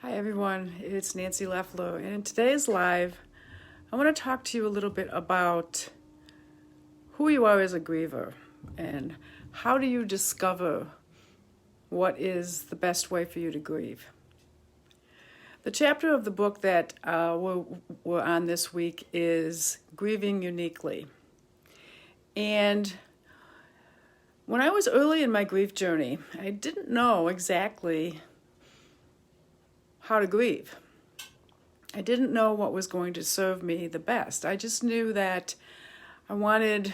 Hi everyone, it's Nancy Leffler, and in today's live, I want to talk to you a little bit about who you are as a griever and how do you discover what is the best way for you to grieve. The chapter of the book that we're on this week is Grieving Uniquely. And when I was early in my grief journey, I didn't know exactly how to grieve. I didn't know what was going to serve me the best. I just knew that I wanted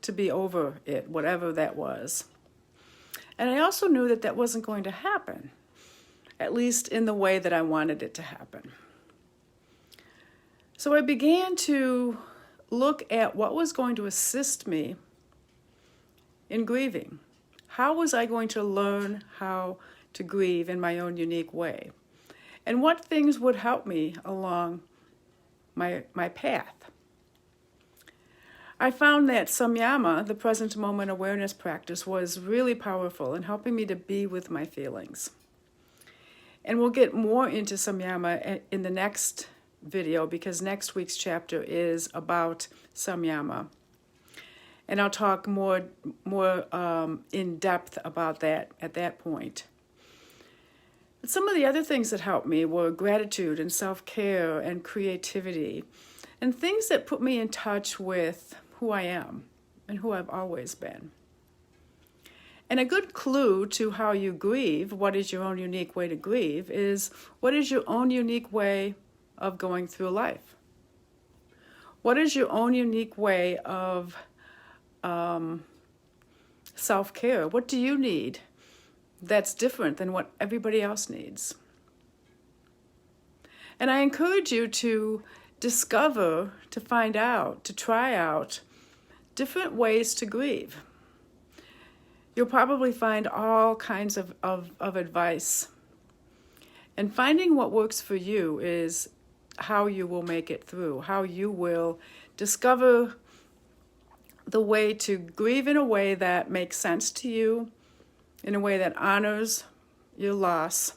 to be over it, whatever that was. And I also knew that that wasn't going to happen, at least in the way that I wanted it to happen. So I began to look at what was going to assist me in grieving. How was I going to learn how to grieve in my own unique way? And what things would help me along my path? I found that samyama, the present moment awareness practice, was really powerful in helping me to be with my feelings. And we'll get more into samyama in the next video because next week's chapter is about samyama. And I'll talk more in depth about that at that point. But some of the other things that helped me were gratitude and self-care and creativity and things that put me in touch with who I am and who I've always been. And a good clue to how you grieve, what is your own unique way to grieve, is what is your own unique way of going through life? What is your own unique way of self-care? What do you need that's different than what everybody else needs? And I encourage you to discover, to find out, to try out different ways to grieve. You'll probably find all kinds of advice. And finding what works for you is how you will make it through, how you will discover the way to grieve in a way that makes sense to you, in a way that honors your loss,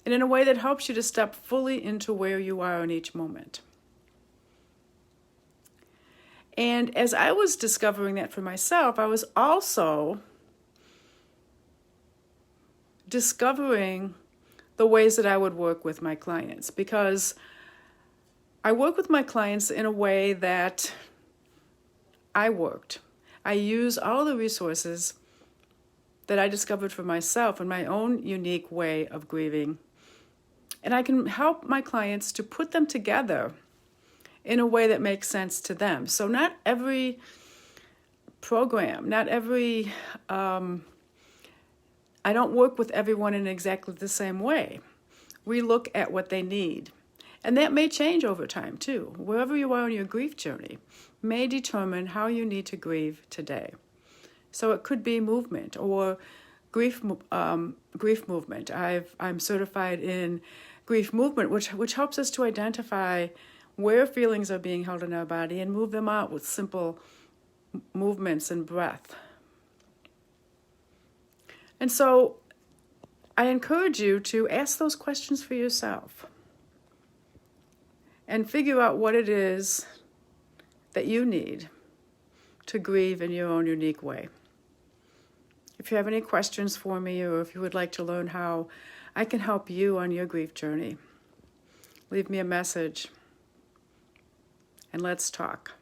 and in a way that helps you to step fully into where you are in each moment. And as I was discovering that for myself, I was also discovering the ways that I would work with my clients, because I work with my clients in a way that I worked. I use all the resources that I discovered for myself in my own unique way of grieving. And I can help my clients to put them together in a way that makes sense to them. So not every program, not every, I don't work with everyone in exactly the same way. We look at what they need. And that may change over time too. Wherever you are on your grief journey may determine how you need to grieve today. So it could be movement or grief movement. I'm certified in grief movement, which helps us to identify where feelings are being held in our body and move them out with simple movements and breath. And so I encourage you to ask those questions for yourself and figure out what it is that you need to grieve in your own unique way. If you have any questions for me, or if you would like to learn how I can help you on your grief journey, leave me a message and let's talk.